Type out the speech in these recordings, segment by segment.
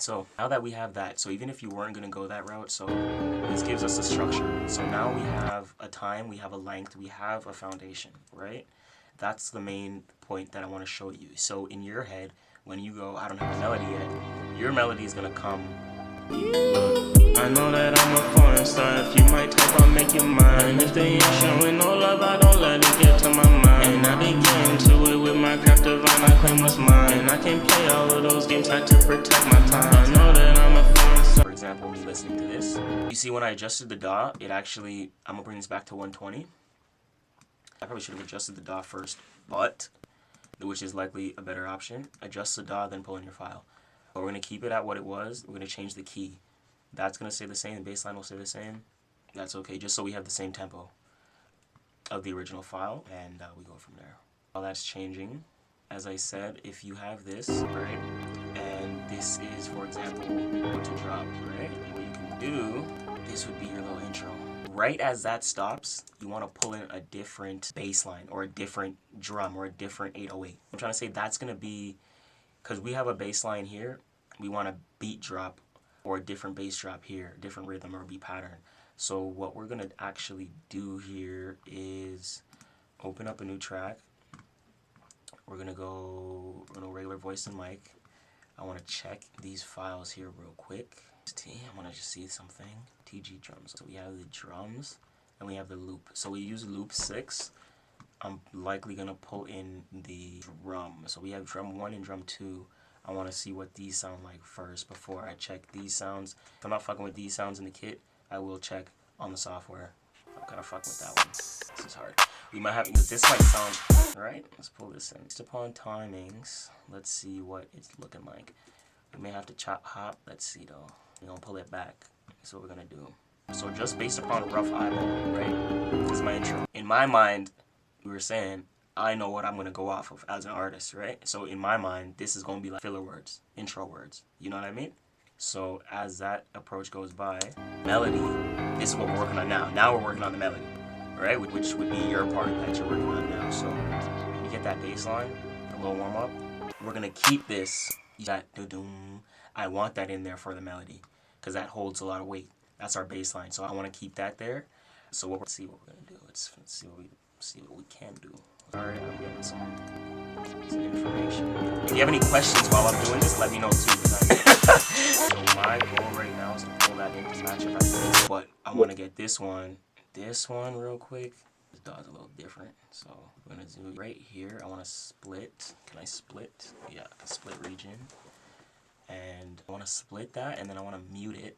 So now that we have that, so even if you weren't going to go that route, so this gives us a structure. So now we have a time, we have a length, we have a foundation, right? That's the main point that I want to show you. So in your head, when you go, I don't have a melody yet, your melody is going to come. I know that I'm a foreign star. If you might type, I'll make you mine. If they ain't showing no love, I don't let it get to my mind. And I begin to it with my craft divine, I claim what's mine. And I can play all of those games, had to protect my time. I know that I'm a foreign star. For example, me listening to this, you see when I adjusted the DAW, it actually, I'm gonna bring this back to 120. I probably should have adjusted the DAW first, but, which is likely a better option. Adjust the DAW, then pull in your file. But we're gonna keep it at what it was. We're gonna change the key. That's going to stay the same, the bass line will stay the same. That's okay, just so we have the same tempo of the original file, and we go from there. While that's changing, as I said, if you have this, right, and this is, for example, what to drop, right, what you can do, this would be your little intro. Right as that stops, you want to pull in a different bass line, or a different drum, or a different 808. I'm trying to say that's going to be, because we have a bass line here, we want a beat drop, or a different bass drop here, different rhythm or beat pattern. So what we're gonna actually do here is open up a new track. We're gonna go regular voice and mic. I wanna check these files here real quick. I wanna just see something. TG drums. So we have the drums and we have the loop. So we use loop 6. I'm likely gonna pull in the drum. So we have drum 1 and drum 2. I want to see what these sound like first before I check these sounds. If I'm not fucking with these sounds in the kit, I will check on the software. I'm kind of fucking with that one. This is hard. We might have, because this might sound, right? Let's pull this in. Based upon timings, let's see what it's looking like. We may have to chop hop. Let's see though. We're going to pull it back. That's what we're going to do. So just based upon a rough eyeball, right? This is my intro. In my mind, we were saying, I know what I'm going to go off of as an artist, right? So in my mind, this is going to be like filler words, intro words. You know what I mean? So as that approach goes by, melody, this is what we're working on now. Now we're working on the melody, right? Which would be your part that you're working on now. So when you get that bass line, a little warm up, we're going to keep this, that doo-doom. I want that in there for the melody because that holds a lot of weight. That's our bass line. So I want to keep that there. So let's see what we're going to do. Let's see what we can do. Alright, I'm getting some information. If you have any questions while I'm doing this, let me know too. So my goal right now is to pull that in to match if I can. But I want to get this one real quick. This dog's a little different. So we're going to do right here. I want to split. Can I split? Yeah, I can split region. And I want to split that and then I want to mute it,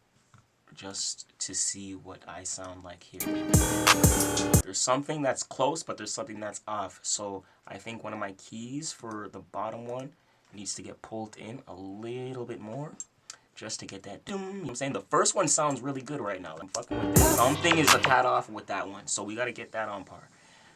just to see what I sound like here. There's something that's close, but there's something that's off. So I think one of my keys for the bottom one needs to get pulled in a little bit more, just to get that doom. You know what I'm saying? The first one sounds really good right now. I'm fucking with this. Something is a tad off with that one, so we got to get that on par.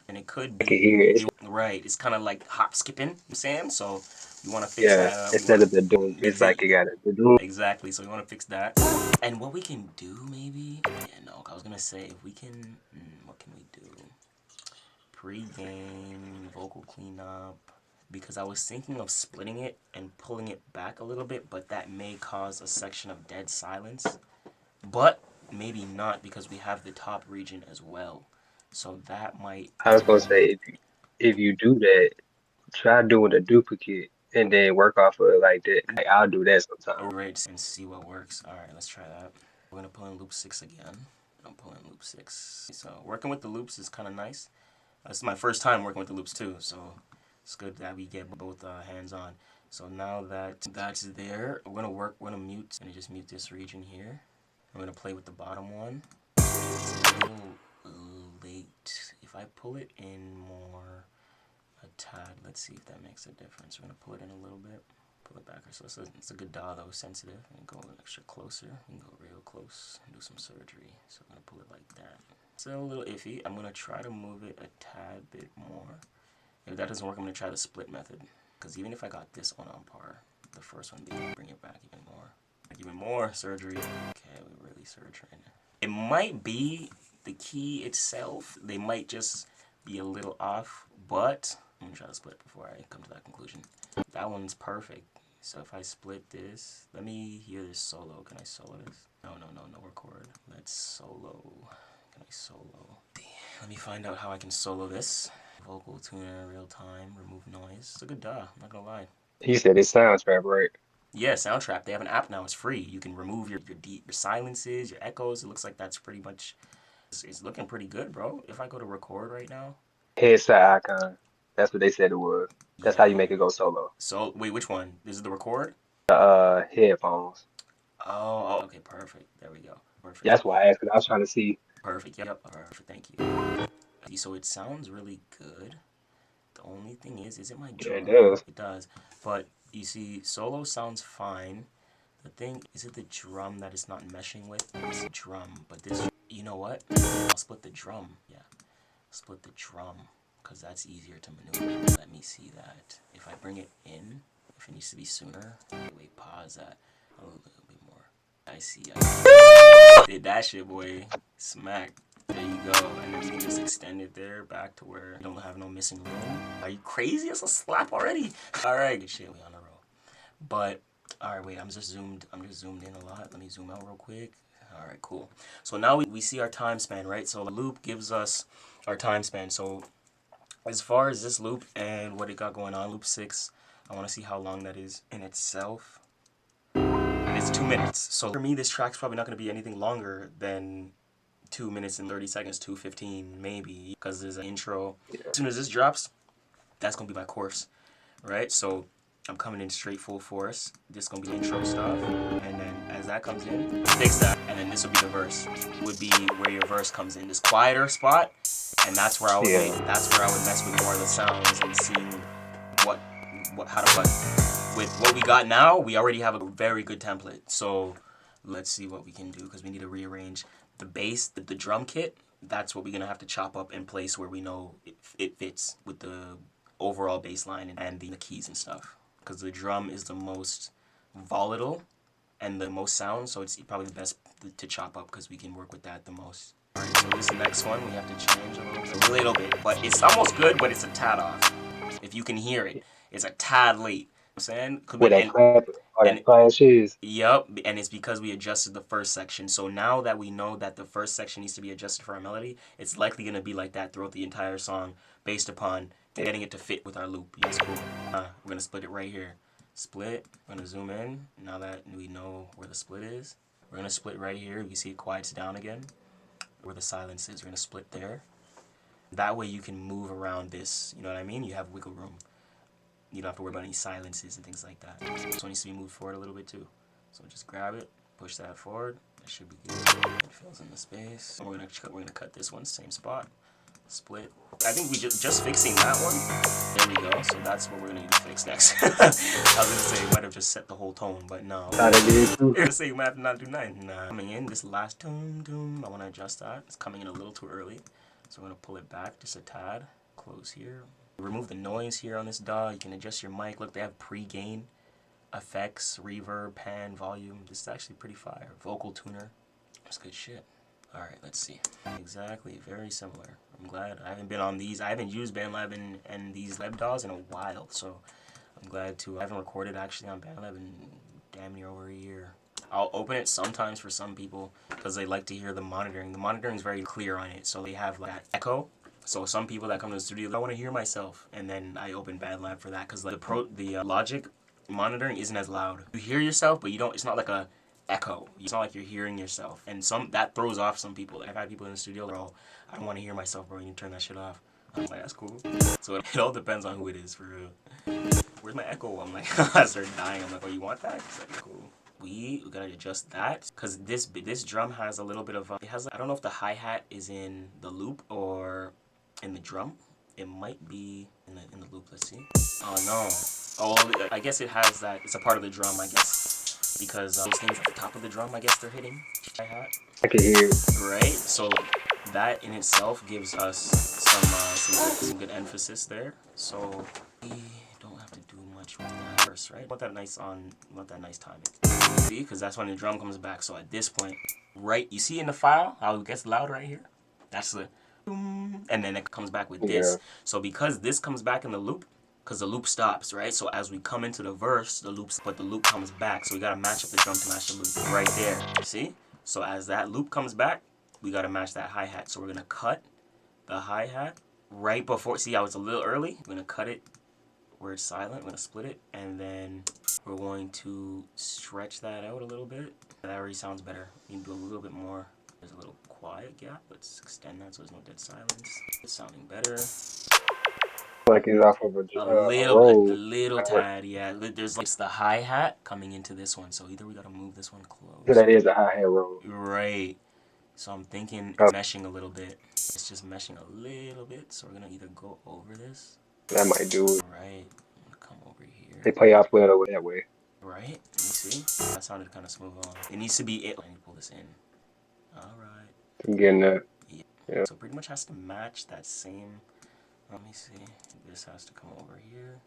And it could be, I can hear it. Right, it's kind of like hop skipping, you know what I'm saying? So you want to fix Yeah, that. instead of the doom, it's like you got a doom. Exactly, so we want to fix that. And what we can do, maybe? Yeah, no, I was going to say, if we can, what can we do? Pre-game, vocal cleanup. Because I was thinking of splitting it and pulling it back a little bit, but that may cause a section of dead silence. But maybe not, because we have the top region as well. So that might... I was gonna say if you do that, try doing a duplicate and then work off of it like that. Like I'll do that sometimes. Right, and see what works. Alright, let's try that. We're going to pull in loop 6 again. I'm pulling loop 6. So working with the loops is kind of nice. This is my first time working with the loops too, so it's good that we get both hands on. So now that that's there, we're gonna mute, and just mute this region here. I'm gonna play with the bottom one. It's a little late. If I pull it in more a tad, let's see if that makes a difference. We're gonna pull it in a little bit, pull it back. So it's a good DAW though, sensitive. And go extra closer, and go real close, and do some surgery. So I'm gonna pull it like that. Still a little iffy. I'm gonna try to move it a tad bit more. If that doesn't work, I'm gonna try the split method. Because even if I got this one on par, the first one didn't bring it back even more. Like even more surgery. Okay, we really surge right now. It might be the key itself. They might just be a little off, but I'm gonna try to split before I come to that conclusion. That one's perfect. So if I split this, let me hear this solo. Can I solo this? No, no record. Let's solo. Can I solo? Let me find out how I can solo this. Vocal tuner, real time, remove noise. It's a good I'm not gonna lie. He said it's soundtrack, right? Yeah, Soundtrap. They have an app now. It's free. You can remove your silences, your echoes. It looks like that's pretty much. It's looking pretty good, bro. If I go to record right now. Headset icon. That's what they said it was. That's how Yeah. you make it go solo. So wait, which one? This is the record? Headphones. Oh, okay, perfect. There we go. Perfect. That's why I asked, 'cause I was trying to see. Perfect. Yep. Perfect. Thank you. So it sounds really good. The only thing is it my Yeah, it drum? does. It does. But you see, solo sounds fine. The thing is it the drum that it's not meshing with? It's the drum. But this, you know what? I'll split the drum. Yeah, split the drum because that's easier to maneuver. Let me see that. If I bring it in, if it needs to be sooner. Wait, pause that a little bit more. I see. I did that shit, boy. Smack. There you go. And then you can just extend it there back to where you don't have no missing room. Are you crazy? It's a slap already. All right, good shit. We on the roll. But all right, wait. I'm just zoomed in a lot. Let me zoom out real quick. All right, cool. So now we see our time span, right? So the loop gives us our time span. So as far as this loop and what it got going on, loop 6, I want to see how long that is in itself. And it's 2 minutes. So for me, this track's probably not going to be anything longer than 2 minutes and 30 seconds, 2:15 maybe, because there's an intro. Yeah. As soon as this drops, that's going to be my chorus, right? So I'm coming in straight full force. This is going to be intro stuff. And then as that comes in, fix that. And then this would be the verse. Would be where your verse comes in. This quieter spot. And that's where I would mess with more of the sounds and seeing how to put. With what we got now, we already have a very good template. So let's see what we can do because we need to rearrange the bass, the drum kit. That's what we're gonna have to chop up in place where we know it fits with the overall bass line and the keys and stuff. Because the drum is the most volatile and the most sound, so it's probably the best to chop up because we can work with that the most. Alright, so this next one we have to change a little bit, but it's almost good, but it's a tad off. If you can hear it, it's a tad late. I'm saying could Where be that clap or and that clash is. yep, and it's because we adjusted the first section. So now that we know that the first section needs to be adjusted for our melody, it's likely going to be like that throughout the entire song based upon getting it to fit with our loop. That's cool. We're going to split it right here. Split. We're going to zoom in. Now that we know where the split is, we're going to split right here. You see it quiets down again. Where the silence is, we're going to split there. That way you can move around this. You know what I mean? You have wiggle room. You don't have to worry about any silences and things like that. So it needs to be moved forward a little bit too. So just grab it, push that forward. That should be good. It fills in the space. And we're gonna cut this one, same spot. Split. I think we just fixing that one. There we go. So that's what we're gonna need to fix next. I was gonna say we might have just set the whole tone, but no. Thought it did too. You're gonna say you might have to not do nothing. Nah. Coming in, this last doom. I wanna adjust that. It's coming in a little too early. So we're gonna pull it back just a tad. Close here. Remove the noise here on this DAW. You can adjust your mic. Look, they have pre-gain effects, reverb, pan, volume. This is actually pretty fire. Vocal tuner. That's good shit. All right, let's see. Exactly, very similar. I'm glad I haven't been on these. I haven't used BandLab and these Leb DAWs in a while, so I'm glad to. I haven't recorded actually on BandLab in damn near over a year. I'll open it sometimes for some people because they like to hear the monitoring. The monitoring is very clear on it, so they have like that echo. So some people that come to the studio, I want to hear myself, and then I open BandLab for that because like the Logic monitoring isn't as loud. You hear yourself, but you don't. It's not like a echo. It's not like you're hearing yourself, and that throws off some people. I've had people in the studio, bro, I don't want to hear myself, bro. You need to turn that shit off. I'm like, that's cool. So it all depends on who it is for real. Where's my echo? I'm like, I start dying. I'm like, oh, you want that? It's like, cool. We gotta adjust that because this drum has a little bit of it has. I don't know if the hi-hat is in the loop or in the drum. It might be in the loop. Let's see. Oh no. Oh, I guess it has that. It's a part of the drum, I guess, because those things at the top of the drum, I guess they're hitting hi-hat. I can hear it. Right. So that in itself gives us some good emphasis there. So we don't have to do much with that first, right? Want that nice timing. See, because that's when the drum comes back. So at this point, right, you see in the file how it gets loud right here. That's the and then it comes back with this. Yeah. So because this comes back in the loop, because the loop stops, right? So as we come into the verse, the loop comes back. So we gotta match up the drum to match the loop right there. You see? So as that loop comes back, we gotta match that hi-hat. So we're gonna cut the hi-hat right before. See how it's a little early? We're gonna cut it where it's silent. We're gonna split it, and then we're going to stretch that out a little bit. That already sounds better. You can do a little bit more. There's a little quiet gap. Let's extend that so there's no dead silence. It's sounding better. Like it's off of a A roll. little tad, yeah. There's like the hi-hat coming into this one, so either we gotta move this one So close. that is a hi-hat roll. Right. So I'm thinking Oh, meshing a little bit. It's just meshing a little bit, so we're gonna either go over this. that might do it. Right. I'm gonna come over here. They play off well over that way. Right. You see? That sounded kind of smooth on. It needs to be it. I need to pull this in. All right. I'm getting that. Yeah. Yeah. So pretty much has to match that same. Let me see. This has to come over here.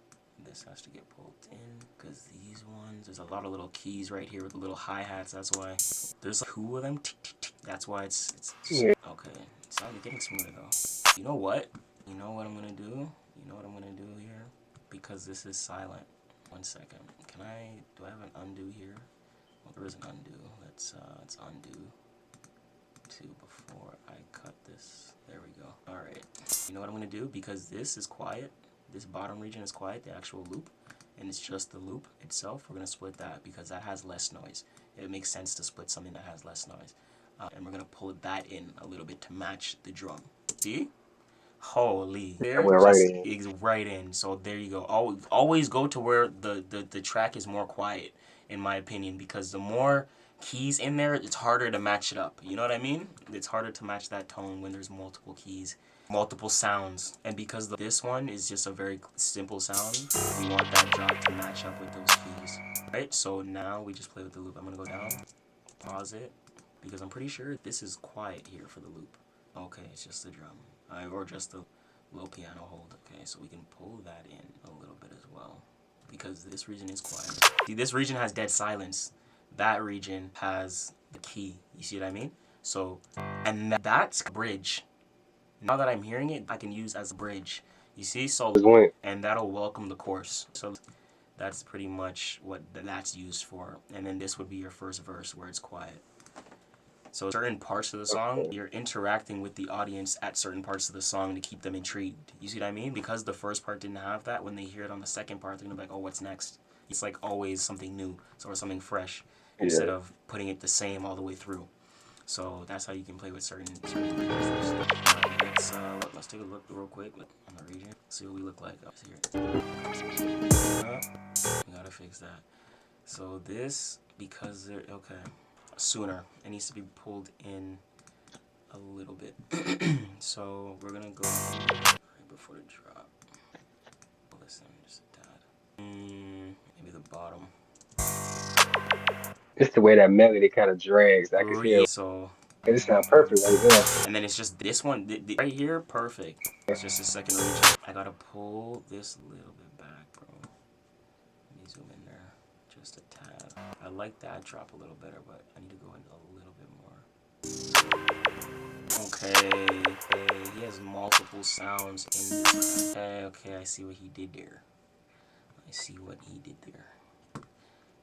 This has to get pulled in because these ones, there's a lot of little keys right here with the little hi-hats. That's why there's like 2 of them. That's why it's Yeah. okay. It's getting smoother though. You know what? You know what I'm gonna do? You know what I'm gonna do here? Because this is silent. 1 second. Do I have an undo here? Well, there is an undo. Let's undo to before I cut this. There we go. All right. You know what I'm gonna do? Because this is quiet. This bottom region is quiet, the actual loop, and it's just the loop itself. We're gonna split that because that has less noise. It makes sense to split something that has less noise. And we're gonna pull that in a little bit to match the drum. See? Holy. That There, went right just in. right in. So there you go. Always go to where the track is more quiet, in my opinion, because the more keys in there, it's harder to match it up. You know what I mean? It's harder to match that tone when there's multiple keys, multiple sounds. And because this one is just a very simple sound, we want that drop to match up with those keys. Right? So now we just play with the loop. I'm gonna go down, pause it, because I'm pretty sure this is quiet here for the loop. Okay, it's just the drum. Or just the low piano hold. Okay, so we can pull that in a little bit as well. Because this region is quiet. See, this region has dead silence. That region has the key. You see what I mean? So, and that's a bridge. Now that I'm hearing it, I can use as a bridge. You see? So, Just went. and that'll welcome the chorus. So that's pretty much what that's used for. And then this would be your first verse where it's quiet. So certain parts of the song, Okay. you're interacting with the audience at certain parts of the song to keep them intrigued. You see what I mean? Because the first part didn't have that, when they hear it on the second part, they're gonna be like, oh, what's next? It's like always something new, or something fresh, instead Yeah. of putting it the same all the way through. So that's how you can play with certain regions. Alright, let's take a look real quick on the region. See what we look like. Let's hear it. We gotta fix that. So this, because they're okay. Sooner. It needs to be pulled in a little bit. So we're gonna go right before the drop. Listen, just a tad. Maybe the bottom. It's the way that melody kind of drags. I can hear. So, It sound perfect right there. and then it's just this one right here, perfect. It's just a second region. I gotta pull this a little bit back, bro. Let me zoom in there, just a tad. I like that drop a little better, but I need to go in a little bit more. Okay, he has multiple sounds in this. Okay, I see what he did there. I see what he did there.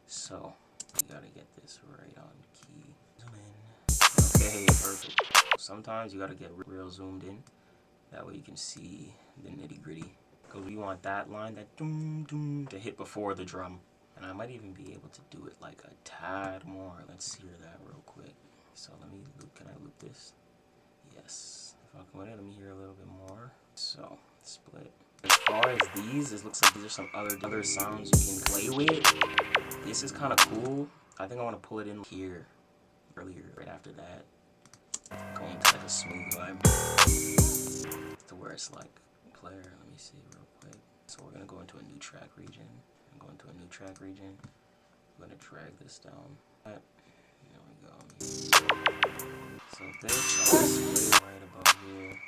So, we gotta get this right on key. Zoom in. Okay, perfect. Sometimes you gotta get real zoomed in. That way you can see the nitty gritty. Because we want that line, that doom doom, to hit before the drum. And I might even be able to do it like a tad more. Let's hear that real quick. So let me loop. Can I loop this? Yes. If I can let me hear a little bit more. So, split. As far as these, it looks like these are some other sounds you can play with. This is kind of cool. I think I want to pull it in here. Earlier, right after that. Going to like a smooth vibe. To where it's like, player, let me see real quick. So we're going to go into a new track region. I'm going to a new track region. I'm going to drag this down. There we go. So this is right about here.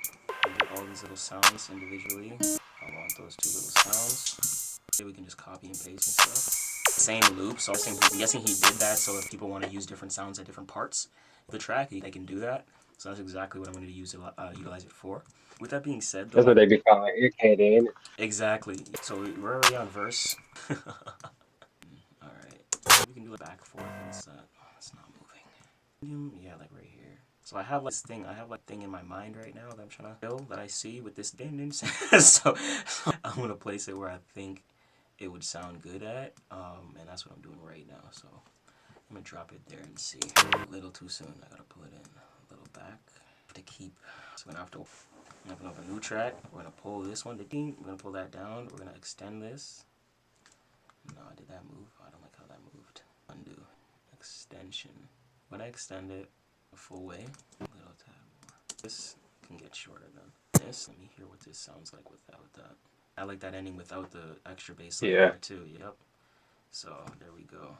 I get all these little sounds individually. I want those 2 little sounds. We can just copy and paste and stuff. Same loop, so I'm guessing he did that so if people want to use different sounds at different parts of the track, they can do that. So that's exactly what I'm going to utilize it for. With that being said, That's though, what they be calling ear candy, ain't it? exactly. So we're already on verse. All right. So we can do it back forth. It's not moving. Yeah, like right here. So I have like this thing. I have like thing in my mind right now that I'm trying to fill that I see with this ding. So I'm gonna place it where I think it would sound good at. And that's what I'm doing right now. So I'm gonna drop it there and see. A little too soon. I gotta pull it in a little back. To keep. So we're gonna have to open up a new track. We're gonna pull this one. We're gonna pull that down. We're gonna extend this. No, did that move? I don't like how that moved. Undo. Extension. When I extend it a full way, a little tab more. This can get shorter than this. Let me hear what this sounds like without that. I like that ending without the extra bass line Yeah. there too. Yep. So there we go.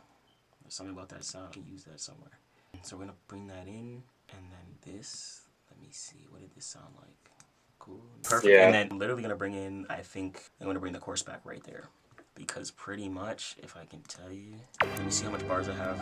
There's something about that sound. You can use that somewhere. So we're gonna bring that in, and then this. Let me see. What did this sound like? Cool. Perfect. And Yeah. then I'm literally gonna bring in. I think I'm gonna bring the chorus back right there, because pretty much, if I can tell you, let me see how much bars I have.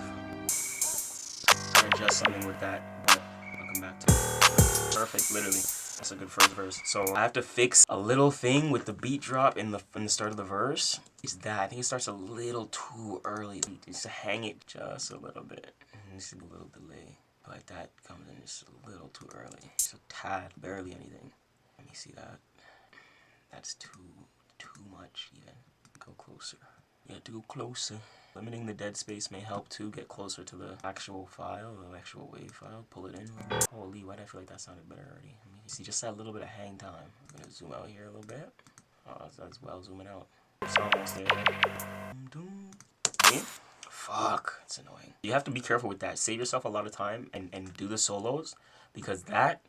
I adjust something with that, but I'll come back to it. Perfect. Literally. That's a good first verse. So I have to fix a little thing with the beat drop in the start of the verse. It's that I think it starts a little too early. Just hang it just a little bit. Just a little delay. Like that comes in just a little too early. Just a tad, barely anything. Let me see that. That's too much even. Go closer. You have to go closer. Limiting the dead space may help too. Get closer to the actual file, the actual WAV file. Pull it in. Holy, why did I feel like that sounded better already? Let me see just that little bit of hang time. I'm gonna zoom out here a little bit. Oh, that's well zooming out. It's almost there. See? Fuck, it's annoying. You have to be careful with that. Save yourself a lot of time and do the solos, because that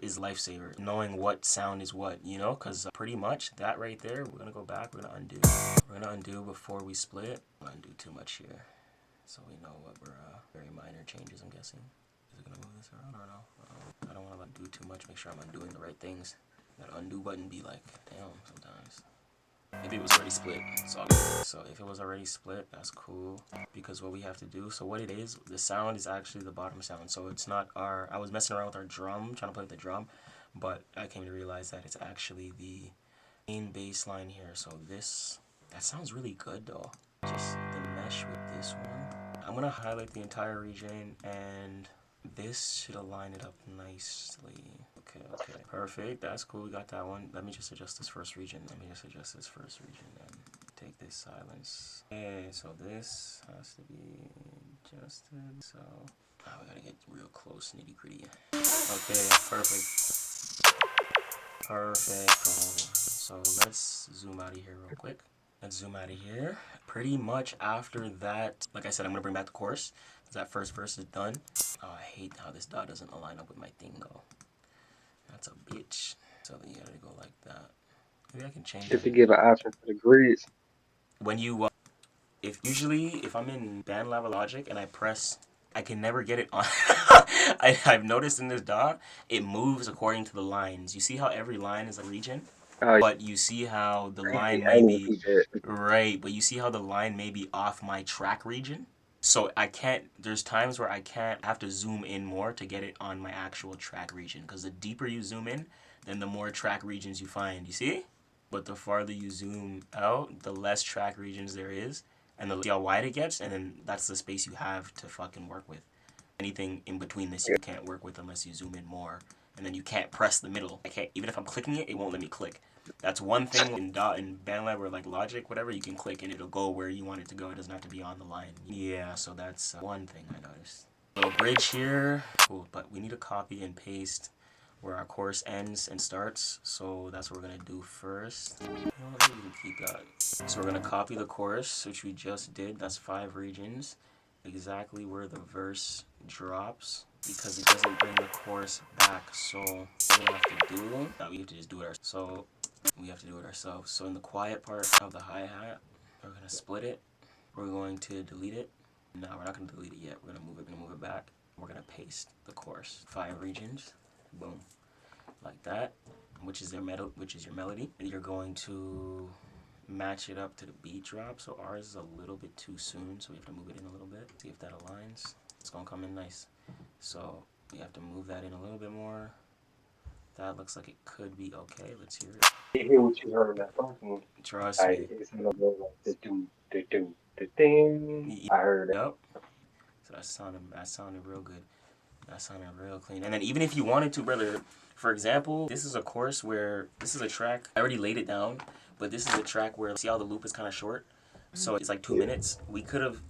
is lifesaver. Knowing what sound is what, you know? Because pretty much that right there, we're gonna go back, we're gonna undo. We're gonna undo before we split. We're gonna undo too much here. So we know what we're, very minor changes, I'm guessing. Is it gonna move this around or no? I don't wanna like do too much, make sure I'm undoing the right things. That undo button be like, damn, sometimes. Maybe it was already split. It's all good. So if it was already split, that's cool. Because what we have to do, so what it is, the sound is actually the bottom sound. So it's not our, I was messing around with our drum, trying to play with the drum, but I came to realize that it's actually the main bass line here. So this, that sounds really good though. Just the mesh with this one. I'm gonna highlight the entire region, and this should align it up nicely. Okay, perfect. That's cool. We got that one. Let me just adjust this first region. And take this silence. Okay, so this has to be adjusted. So now we gotta get real close, nitty gritty. Okay, perfect. Perfect. So let's zoom out of here real quick. Let's zoom out of here. Pretty much after that, like I said, I'm gonna bring back the chorus. That first verse is done. Oh, I hate how this dot doesn't align up with my thing though. That's a bitch. So then you gotta go like that. Maybe I can change If it. you give an option for the grids. When you, if I'm in BandLab Logic and I press, I can never get it on. I've noticed in this dot, it moves according to the lines. You see how every line is a region? Oh, But you see how the line I may ain't even be, peep that. right, but you see how the line may be off my track region? So I can't, there's times where I can't, have to zoom in more to get it on my actual track region. Because the deeper you zoom in, then the more track regions you find, you see? But the farther you zoom out, the less track regions there is. And see how wide it gets, and then that's the space you have to fucking work with. Anything in between this you can't work with unless you zoom in more. And then you can't press the middle. I can't, even if I'm clicking it, it won't let me click. That's one thing in BandLab or like Logic, whatever, you can click and it'll go where you want it to go. It doesn't have to be on the line. Yeah, so that's one thing I noticed. Little bridge here. Cool, but we need to copy and paste where our chorus ends and starts. So that's what we're gonna do first. You know what, maybe we can keep that. So we're gonna copy the chorus, which we just did. That's 5 regions. Exactly where the verse drops, because it doesn't bring the chorus back. So what we have to do, now we have to just do it ourselves. So we have to do it ourselves. So in the quiet part of the hi-hat, we're gonna split it. We're going to delete it. No, we're not gonna delete it yet. We're gonna move it back. We're gonna paste the chorus. 5 regions. Boom. Like that. Which is your melody. And you're going to match it up to the beat drop. So ours is a little bit too soon, so we have to move it in a little bit. See if that aligns. It's gonna come in nice. So we have to move that in a little bit more. That looks like it could be okay. Let's hear it. You hear what you heard in that first one? Trust Like me. it's gonna go like the doom, the doom, the ding. I heard that. Yep. So that sounded real good. That sounded real clean. And then even if you wanted to, brother, for example, this is a course where this is a track. I already laid it down, but this is a track where see how the loop is kind of short, so it's like 2 minutes. We could have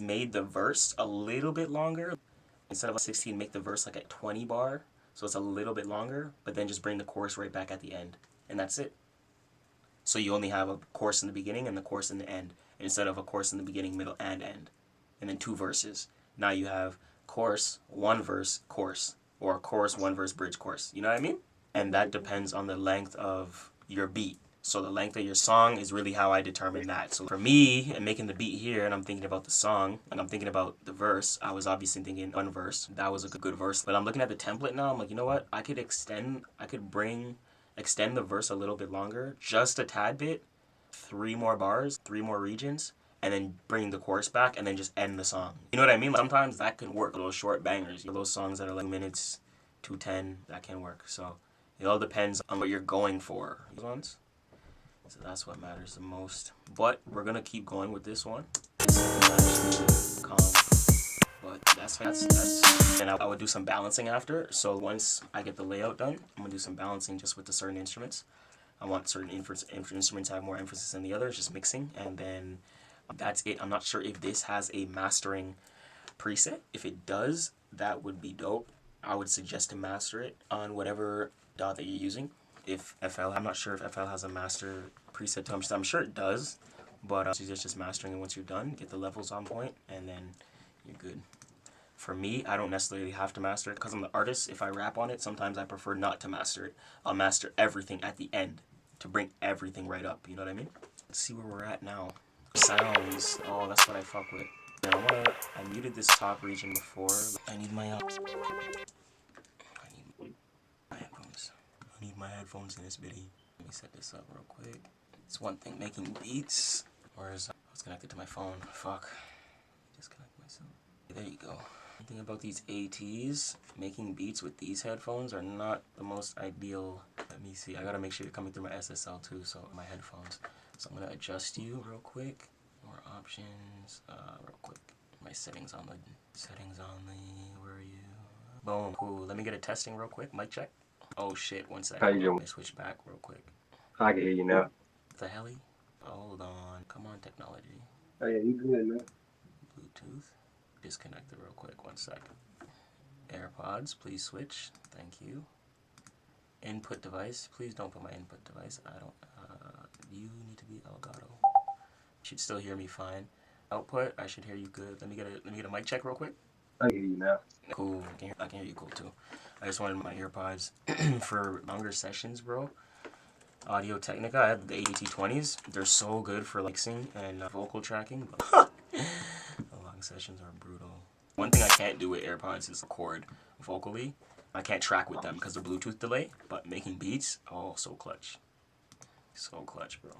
made the verse a little bit longer. Instead of 16, make the verse like a 20 bar, so it's a little bit longer. But then just bring the chorus right back at the end, and that's it. So you only have a chorus in the beginning and the chorus in the end, instead of a chorus in the beginning, middle, and end, and then 2 verses. Now you have chorus, 1 verse, chorus, or chorus, 1 verse, bridge, chorus. You know what I mean? And that depends on the length of your beat. So the length of your song is really how I determine that. So for me, and making the beat here, and I'm thinking about the song, and I'm thinking about the verse, I was obviously thinking 1 verse. That was a good verse. But I'm looking at the template now. I'm like, you know what? I could extend the verse a little bit longer, just a tad bit, 3 more bars, 3 more regions, and then bring the chorus back, and then just end the song. You know what I mean? Like, sometimes that can work. Those short bangers, those songs that are like 2 minutes, 2:10, that can work. So it all depends on what you're going for. These ones. So that's what matters the most. But we're gonna keep going with this one. Calm. But that's and I would do some balancing after. So once I get the layout done, I'm gonna do some balancing just with the certain instruments. I want certain instruments to have more emphasis than the others, just mixing, and then that's it. I'm not sure if this has a mastering preset. If it does, that would be dope. I would suggest to master it on whatever DAW that you're using. If FL, I'm not sure if FL has a master preset to I'm sure it does, but suggest just mastering it once you're done. Get the levels on point, and then you're good. For me, I don't necessarily have to master it because I'm the artist. If I rap on it, sometimes I prefer not to master it. I'll master everything at the end to bring everything right up. You know what I mean? Let's see where we're at now. Sounds. Oh, that's what I fuck with. I muted this top region before. I need my headphones. I need my headphones in this video. Let me set this up real quick. It's one thing making beats. Whereas I was connected to my phone. Fuck. Disconnect myself. There you go. One thing about these ATs, making beats with these headphones are not the most ideal. Let me see. I gotta make sure you're coming through my SSL too, so my headphones. So I'm gonna adjust you real quick. More options. Real quick. My settings on the. Where are you? Boom. Cool. Let me get a testing real quick. Mic check. Oh shit. One How second. you doing? Let me switch back real quick. I can hear you now. What the hell? Hold on. Come on, technology. Oh yeah, you good, man. Bluetooth. Disconnect it real quick. One second. AirPods, please switch. Thank you. Input device. Please don't put my input device. I don't. You need to be Elgato. You should still hear me fine. Output. I should hear you good. Let me get a mic check real quick. I can hear you now. Cool. I can hear you cool too. I just wanted my AirPods for longer sessions, bro. Audio Technica. I have the ADT20s. They're so good for mixing and vocal tracking. But the long sessions are brutal. One thing I can't do with AirPods is record vocally. I can't track with them because of Bluetooth delay. But making beats, oh, so clutch. So clutch, bro.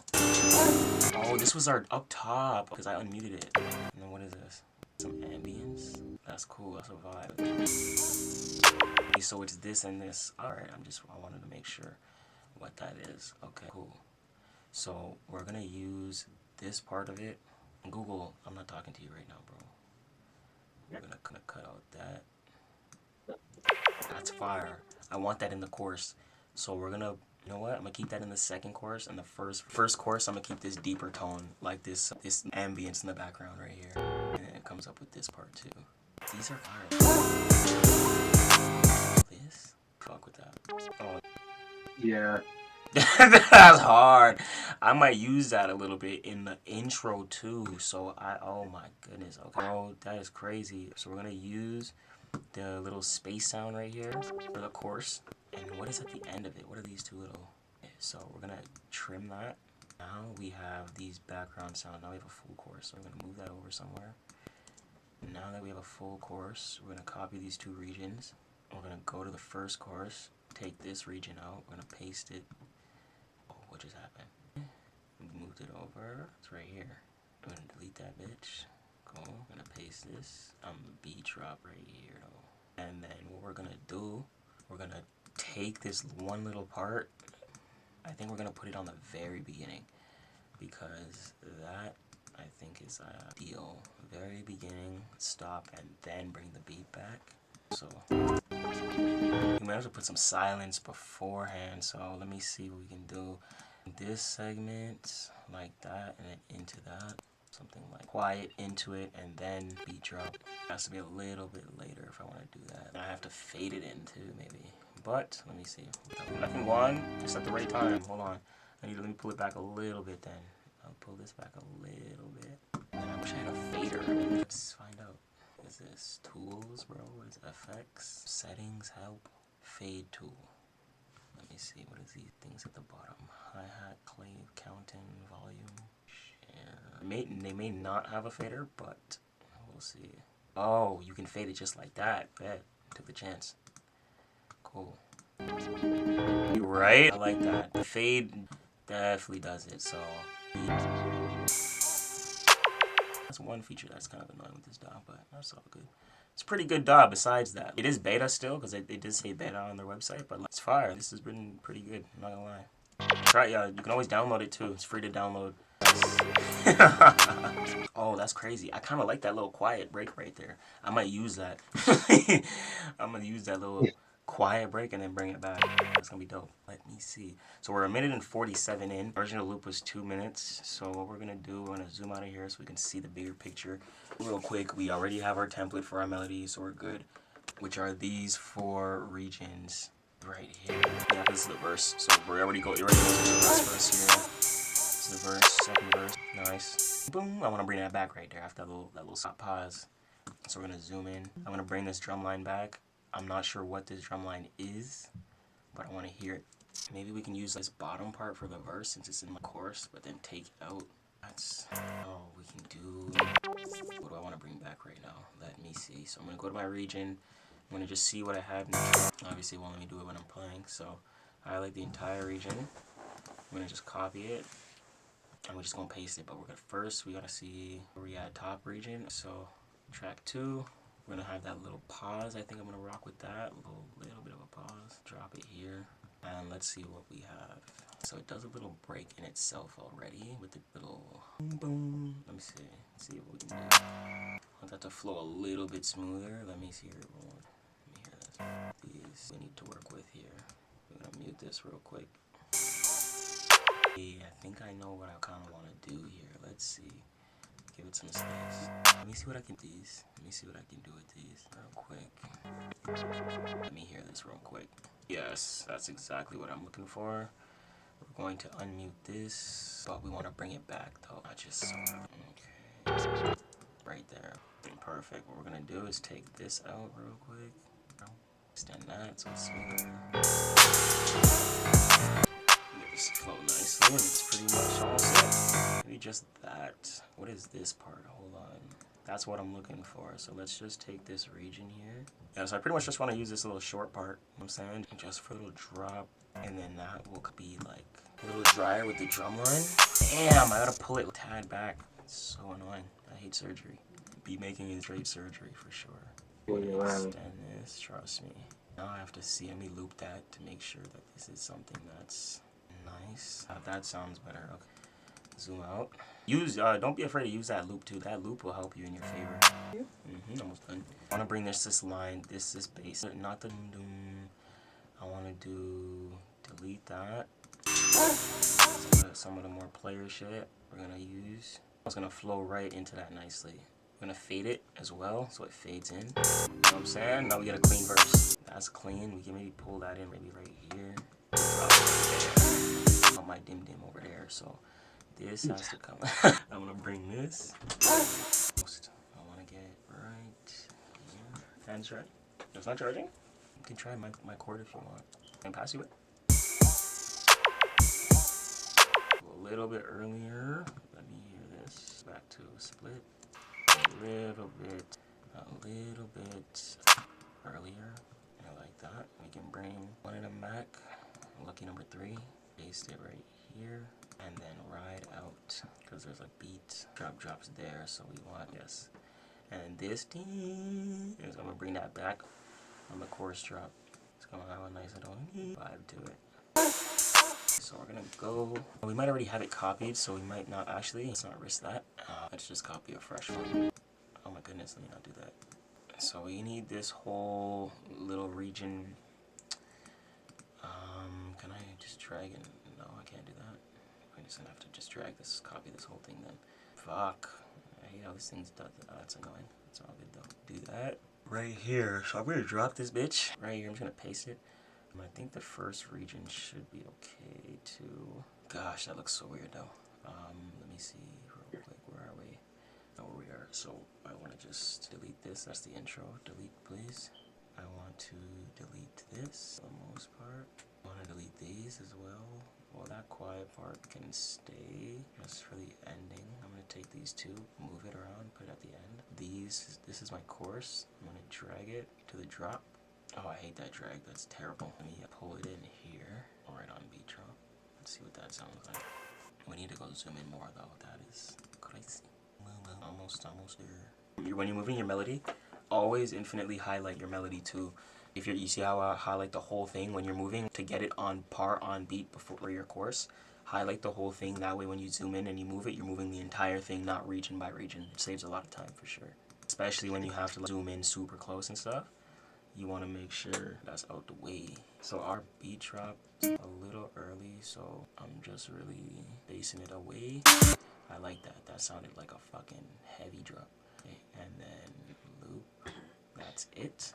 Oh, this was our up top because I unmuted it. And then what is this? Some ambience. That's cool. That's a vibe. Okay, so it's this and this. All right. I wanted to make sure what that is. Okay, cool. So we're gonna use this part of it. Google, I'm not talking to you right now, bro. We're gonna cut out that. That's fire. I want that in the chorus. So we're gonna, you know what? I'm gonna keep that in the second chorus, and the first chorus I'm gonna keep this deeper tone, like this ambience in the background right here, and then it comes up with this part too. These are fire. This, fuck with that. Oh. Yeah. That's hard. I might use that a little bit in the intro too. So oh my goodness. Okay. Oh, that is crazy. So we're gonna use the little space sound right here for the chorus. And what is at the end of it? What are these two little? Okay, so we're gonna trim that. Now we have these background sound. Now we have a full chorus. So we're gonna move that over somewhere. Now that we have a full chorus, we're gonna copy these 2 regions. We're gonna go to the first chorus, take this region out, we're gonna paste it. Oh, what just happened? We moved it over. It's right here. I'm gonna delete that bitch. Cool. I'm gonna paste this. I'm gonna beat drop right here though. And then what we're gonna do, we're gonna take this one little part. I think we're gonna put it on the very beginning because that I think is ideal. Very beginning, stop, and then bring the beat back. So you might have to put some silence beforehand. So let me see what we can do. This segment like that, and then into that. Something like quiet into it and then beat drop. It has to be a little bit later if I want to do that. And I have to fade it in too, maybe. But let me see. I can go on just at the right time. Hold on. Let me pull it back a little bit then. I'll pull this back a little bit. And I wish I had a fader. Let's find out. What is this? Tools, bro? What is effects? Settings, help, fade tool. Let me see. What is these things at the bottom? Hi-hat, clave, counting, volume. They may not have a fader, but we'll see. Oh, you can fade it just like that. Bet. Took the chance. Cool. Right? I like that. The fade definitely does it, so... That's one feature that's kind of annoying with this DAW, but that's all good. It's a pretty good DAW besides that. It is beta still, because they did say beta on their website, but it's fire. This has been pretty good, I'm not gonna lie. Try it, yeah, you can always download it too. It's free to download. Oh, that's crazy. I kind of like that little quiet break right there. I might use that. I'm going to use that little quiet break and then bring it back. That's going to be dope. Let me see. So we're 1:47 in. Original loop was 2 minutes. So what we're going to do, we're going to zoom out of here so we can see the bigger picture. Real quick, we already have our template for our melodies, so we're good. Which are these 4 regions right here. Yeah, this is the verse. So we're already going to the verse here. The verse, second verse, nice. Boom, I want to bring that back right there after that little stop pause. So we're going to zoom in. I'm going to bring this drum line back. I'm not sure what this drum line is, but I want to hear it. Maybe we can use this bottom part for the verse since it's in the chorus, but then take it out. That's all we can do. What do I want to bring back right now? Let me see. So I'm going to go to my region. I'm going to just see what I have. Obviously it won't let me do it when I'm playing, so I highlight the entire region. I'm going to just copy it. And we're just gonna paste it, but we're gonna first we gotta see where we at top region. So track 2, we're gonna have that little pause. I think I'm gonna rock with that little bit of a pause. Drop it here, and let's see what we have. So it does a little break in itself already with the little boom boom. Let me see. Let's see what we can do. I want that to flow a little bit smoother. Let me see here. Let me hear this. These we need to work with here. We're gonna mute this real quick. I think I know what I kind of want to do here. Let's see. Give it some space. Let me see what I can do. Let me see what I can do with these real quick. Let me hear this real quick. Yes, that's exactly what I'm looking for. We're going to unmute this, but we want to bring it back though, not just sort of. Okay. Right there. Perfect. What we're going to do is take this out real quick. Extend that so it's smoother. This flow nicely, and it's pretty much all set. Maybe just that. What is this part? Hold on. That's what I'm looking for. So let's just take this region here. Yeah, so I pretty much just want to use this little short part, you know what I'm saying? Just for a little drop, and then that will be like a little drier with the drum line. Damn, I gotta pull it a tad back. It's so annoying. I hate surgery. Beat making is straight surgery for sure. Extend this, trust me. Now I have to see, let me loop that to make sure that this is something that's nice. That sounds better. Okay. Zoom out. Don't be afraid to use that loop too. That loop will help you in your favor. Almost done. I want to bring this line. This is bass. Not the doom. I want to delete that. Some of the more player shit we're gonna use. It's gonna flow right into that nicely. We're gonna fade it as well, so it fades in. You know what I'm saying? Now we get a clean verse. That's clean. We can maybe pull that in maybe right here. On my dim over there, so this has to come. I'm gonna bring this. I want to get it right here. Hands right. It's not charging. You can try my cord if you want. Can I pass you it? A little bit earlier. Let me hear this. Back to split. A little bit earlier. I like that. We can bring one in a Mac. Lucky number 3. Paste it right here. And then ride out. Because there's a beat. Drops there. So we want, yes. And this, I'm going to bring that back on the chorus drop. It's It's gonna have a nice little vibe to it. So we're gonna go. We might already have it copied, so we might not actually. Let's not risk that. Let's just copy a fresh one. Oh my goodness, let me not do that. So we need this whole little region. Can I just drag it? No, I can't do that. I'm just gonna have to just drag this, copy this whole thing then. Fuck. I hate how this thing does that. Oh, that's annoying. It's all good though. Do that right here. So I'm gonna drop this bitch right here. I'm just gonna paste it. I think the first region should be okay too. Gosh, that looks so weird though. Let me see real quick. Where are we? Oh, where we are. So I want to just delete this. That's the intro. Delete, please. I want to delete this for the most part. I want to delete these as well. Well, that quiet part can stay just for the ending. I'm going to take these two, move it around, put it at the end. This is my chorus. I'm going to drag it to the drop. Oh, I hate that drag. That's terrible. Let me pull it in here. Right on beat drop. Let's see what that sounds like. We need to go zoom in more though. That is crazy. Almost there. When you're moving your melody, always infinitely highlight your melody too. If you see how I highlight the whole thing when you're moving to get it on par, on beat before your chorus. Highlight the whole thing. That way when you zoom in and you move it, you're moving the entire thing, not region by region. It saves a lot of time for sure. Especially when you have to zoom in super close and stuff. You want to make sure that's out the way. So our beat drop is a little early, so I'm just really basing it away. I like that. That sounded like a fucking heavy drop. Okay, and then loop. That's it.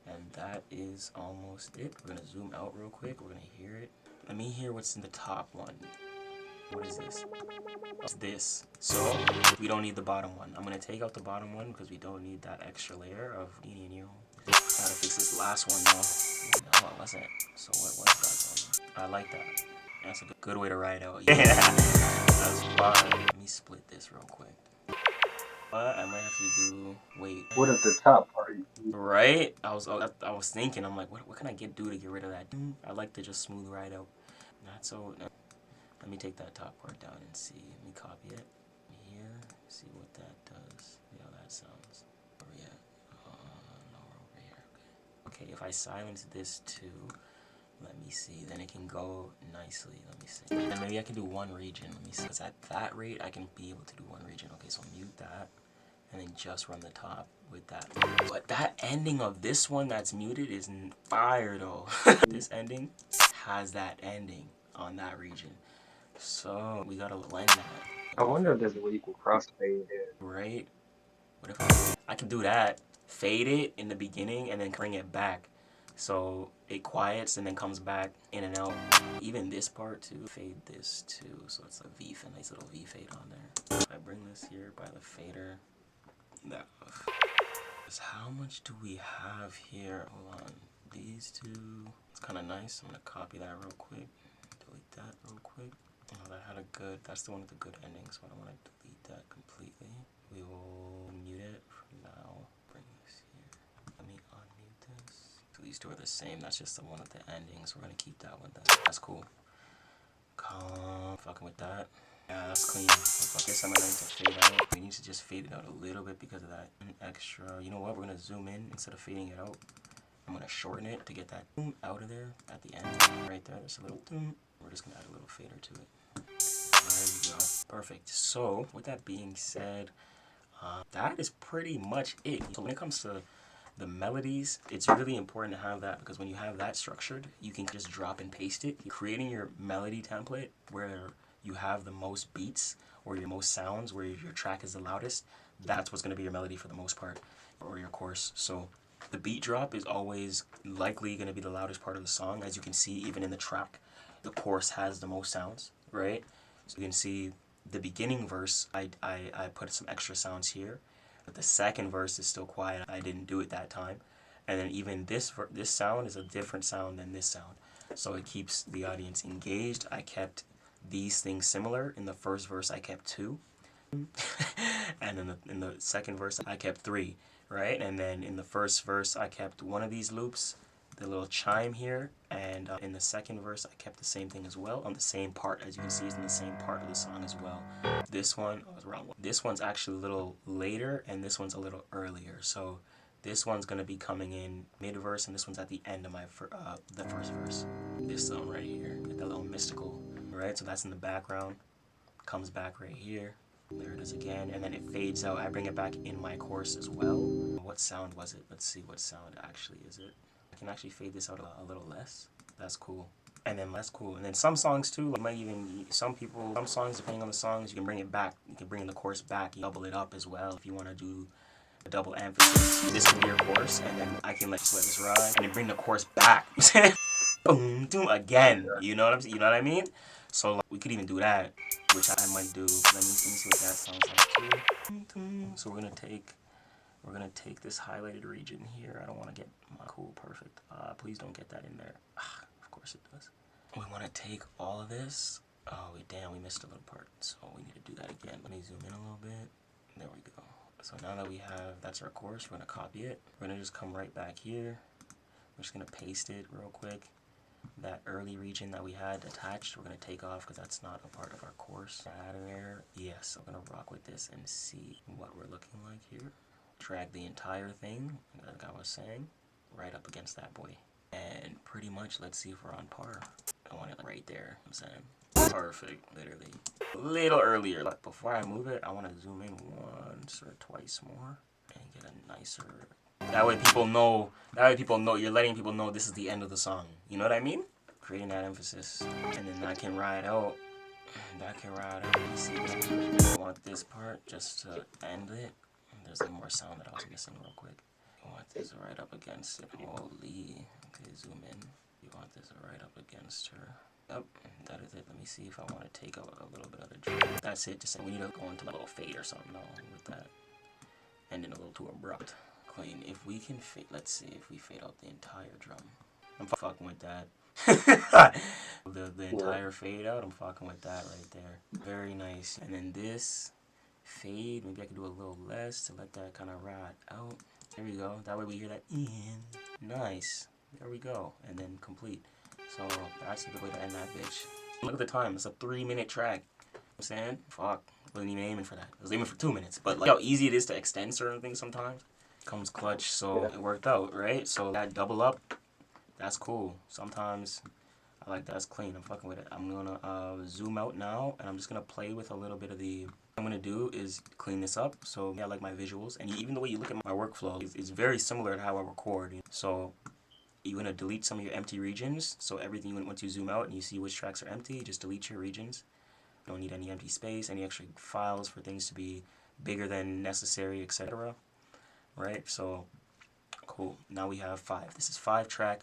And that is almost it. We're gonna zoom out real quick. We're gonna hear it. Let me hear what's in the top one. What is this? It's this. So we don't need the bottom one. I'm gonna take out the bottom one because we don't need that extra layer of you. Gotta fix this last one though. No, it wasn't. So what was that one? I like that. That's a good way to ride out. Yeah, that's fine. Let me split this real quick. But I might have to do. Wait. What if the top part? Right? I was thinking. I'm like, what can I do to get rid of that? I like to just smooth ride out. Not so. Let me take that top part down and see. Let me copy it here. See what that does. See how that sounds. Where we at? No, we're over here. Okay. Okay, if I silence this too, let me see. Then it can go nicely. Let me see. And maybe I can do one region. Let me see. Because at that rate, I can be able to do one region. Okay, so mute that. And then just run the top with that. But that ending of this one that's muted is fire though. This ending has that ending on that region. So we gotta blend that. I wonder if there's a way you can crossfade it. Right? What if I can do that? Fade it in the beginning and then bring it back. So it quiets and then comes back in and out. Even this part too. Fade this too. So it's a nice little V fade on there. If I bring this here by the fader. That. How much do we have here? Hold on. These two. It's kind of nice. I'm gonna copy that real quick. Delete that real quick. Oh, that had a good. That's the one with the good ending. So I don't want to delete that completely. We will mute it for now. Bring this here. Let me unmute this. So these two are the same. That's just the one with the ending. So we're gonna keep that one. That's cool. Fucking with that. Yeah, that's clean. I guess I'm gonna need to fade out. We need to just fade it out a little bit because of that extra. You know what? We're gonna zoom in instead of fading it out. I'm gonna shorten it to get that out of there at the end. Right there. There's a little. We're just gonna add a little fader to it. There you go. Perfect. So with that being said, that is pretty much it. So when it comes to the melodies, it's really important to have that because when you have that structured, you can just drop and paste it. You're creating your melody template where you have the most beats or your most sounds, where your track is the loudest. That's what's going to be your melody for the most part, or your chorus. So the beat drop is always likely going to be the loudest part of the song. As you can see, even in the track, the chorus has the most sounds, right? So you can see the beginning verse, I put some extra sounds here. But the second verse is still quiet. I didn't do it that time. And then even this sound is a different sound than this sound. So it keeps the audience engaged. I kept these things similar. In the first verse, I kept 2. And in the second verse, I kept 3, right? And then in the first verse, I kept one of these loops, the little chime here. And in the second verse, I kept the same thing as well on the same part. As you can see, it's in the same part of the song as well. This one, I was wrong. This one's actually a little later, and this one's a little earlier. So This one's gonna be coming in mid-verse, and this one's at the end of my the first verse. This zone right here, get that little mystical, right? So that's in the background, comes back right here. There it is again, and then it fades out. I bring it back in my chorus as well. What sound was it? Let's see what sound actually is it. I can actually fade this out a little less. That's cool. And then that's cool. And then some songs too, like might even some songs depending on the songs, you can bring it back. You can bring the chorus back. You double it up as well if you want to do a double emphasis. This can be your chorus, and then I can just let this ride, and then bring the chorus back. Boom, doom again. You know what I'm saying? You know what I mean? So like, we could even do that, which I might do. Let me see what that sounds like too. So we're gonna take this highlighted region here. I don't want to get my cool perfect. Please don't get that in there. Of course it does. We want to take all of this. Oh, damn, we missed a little part. So we need to do that again. Let me zoom in a little bit. There we go. So now that we have, that's our course, we're gonna copy it. We're gonna just come right back here. We're just gonna paste it real quick. That early region that we had attached, we're gonna take off because that's not a part of our course. Out of there. Yes, I'm gonna rock with this and see what we're looking like here. Drag the entire thing, like I was saying, right up against that boy. And pretty much, let's see if we're on par. I want it right there, I'm saying. Perfect, literally. A little earlier. But before I move it, I want to zoom in once or twice more and get a nicer. That way people know, you're letting people know this is the end of the song. You know what I mean? Creating that emphasis. And then that can ride out. You see that? I want this part just to end it. There's like more sound that I was missing real quick. You want this right up against it. Holy. Okay, zoom in. You want this right up against her. Yep, that is it. Let me see if I want to take out a little bit of the drum. That's it. Just we need to go into a little fade or something. No, with that ending a little too abrupt. Clean. If we can fade, let's see if we fade out the entire drum. I'm fucking with that. the entire fade out. I'm fucking with that right there. Very nice. And then this fade. Maybe I can do a little less to let that kind of ride out. There we go. That way we hear that in. Nice. There we go. And then complete. So that's a good way to end that bitch. Look at the time. It's a 3-minute track. You know what I'm saying? Fuck. Wasn't even aiming for that. I was aiming for 2 minutes. But like how easy it is to extend certain things sometimes. Comes clutch. So it worked out, right? So that double up, that's cool. Sometimes I like that's clean. I'm fucking with it. I'm gonna zoom out now, and I'm just gonna play with a little bit of the. What I'm gonna do is clean this up. So yeah, I like my visuals, and even the way you look at my workflow is very similar to how I record. So you're gonna delete some of your empty regions. So everything, once you zoom out and you see which tracks are empty, just delete your regions. You don't need any empty space, any extra files for things to be bigger than necessary, etc. Right? So cool. Now we have 5. This is 5-track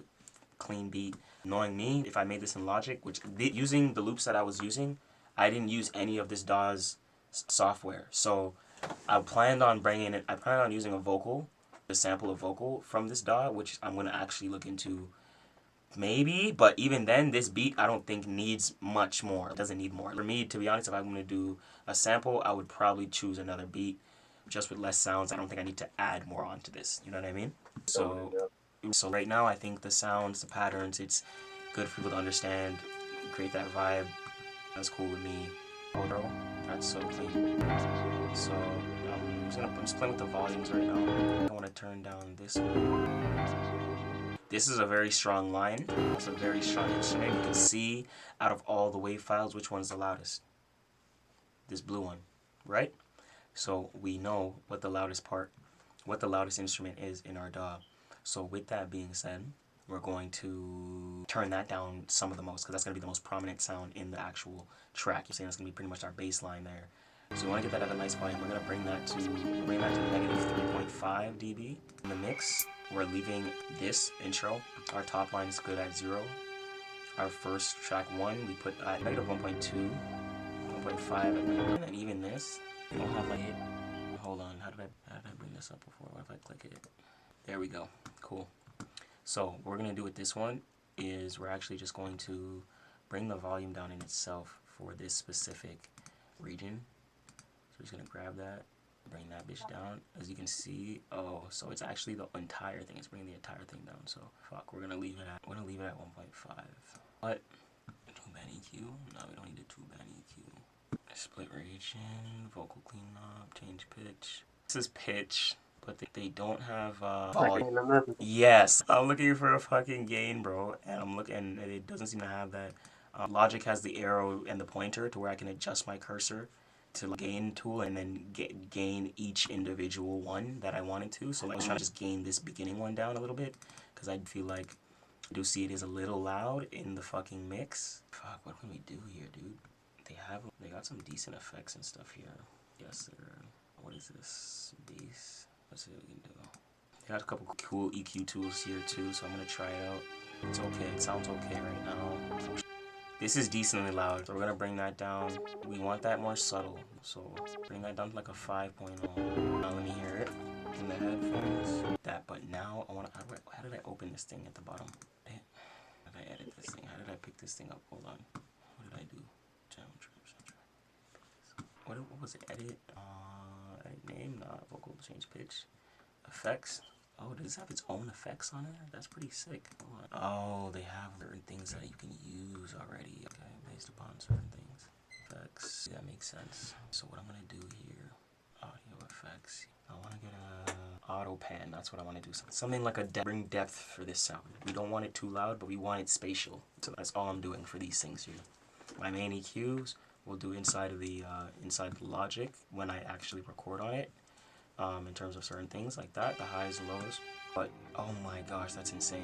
clean beat. Knowing me, if I made this in Logic, which using the loops that I was using, I didn't use any of this DAW's software. So I planned on using a vocal, a sample of vocal from this DAW, which I'm gonna actually look into maybe, but even then, this beat I don't think needs much more. It doesn't need more. For me, to be honest, if I'm gonna do a sample, I would probably choose another beat just with less sounds. I don't think I need to add more onto this. You know what I mean? So right now, I think the sounds, the patterns, it's good for people to understand, create that vibe. That's cool with me. Oh, bro, that's so clean. So I'm just playing with the volumes right now. I want to turn down this one. This is a very strong line. It's a very strong instrument. You can see out of all the wave files which one's the loudest. This blue one, right? So we know what the loudest instrument is in our DAW. So with that being said, we're going to turn that down some of the most, because that's going to be the most prominent sound in the actual track. You're saying that's going to be pretty much our bass line there. So we want to get that at a nice volume. We're going to bring that to negative 3.5 dB. In the mix, we're leaving this intro. Our top line is good at 0. Our first track 1, we put at negative 1.2, 1.5, and then even this, we don't have like it. Hold on, how did I bring this up before? What if I click it? There we go. Cool. So what we're going to do with this one is we're actually just going to bring the volume down in itself for this specific region. So we're just going to grab that, bring that bitch down. As you can see, oh, so it's actually the entire thing. It's bringing the entire thing down. So fuck, we're going to leave it at 1.5. But too bad EQ? No, we don't need a too bad EQ. Split region, vocal cleanup, change pitch. This is pitch. but they don't have Like volume. ain't nothing. Yes, I'm looking for a fucking gain, bro, and I'm looking, and it doesn't seem to have that. Logic has the arrow and the pointer to where I can adjust my cursor to like, gain tool and then gain each individual one that I wanted to. So like, I was trying to just gain this beginning one down a little bit because I feel like I do see it is a little loud in the fucking mix. Fuck, what can we do here, dude? They got some decent effects and stuff here. Yes, sir. What is this? Bass. Let's see what we can do. They got a couple cool EQ tools here too, so I'm gonna try it out. It's okay. It sounds okay right now. This is decently loud, so we're gonna bring that down. We want that more subtle, so bring that down to like a 5.0. Now let me hear it in the headphones. That, but now I wanna. How did I open this thing at the bottom? How did I edit this thing? How did I pick this thing up? Hold on. What did I do? What was it? Edit? Edit name? Not vocal change pitch. Effects. Oh, does this have its own effects on it? That's pretty sick. Oh, they have certain things that you can use already. Okay, based upon certain things. Effects. That makes sense. So what I'm gonna do here, audio effects. I want to get a auto pan. That's what I want to do. Something like a bring depth for this sound. We don't want it too loud, but we want it spatial. So that's all I'm doing for these things here. My main EQs we'll do inside of the Logic when I actually record on it. In terms of certain things like that, the highs and lows. But oh my gosh, that's insane.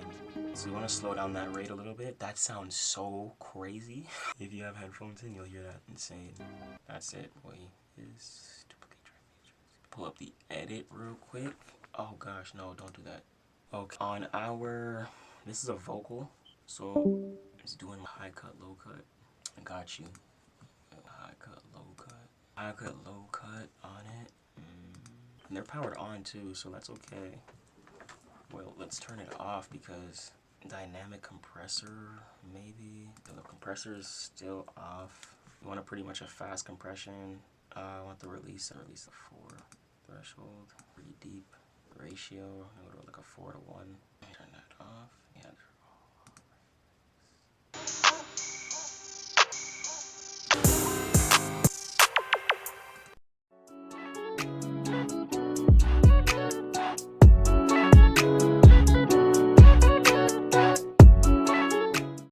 So you want to slow down that rate a little bit. That sounds so crazy. If you have headphones in, you'll hear that insane. That's it. Wait, is duplicate track features. Pull up the edit real quick. Oh gosh, no, don't do that. Okay, on our, this is a vocal, so it's doing high cut, low cut. I got you. High cut, low cut. High cut, low cut on it. And they're powered on too, so that's okay. Well, let's turn it off because dynamic compressor, maybe. The compressor is still off. You want pretty much a fast compression. I want the release of 4. Threshold, pretty deep. Ratio, I go to like a 4:1. Turn that off.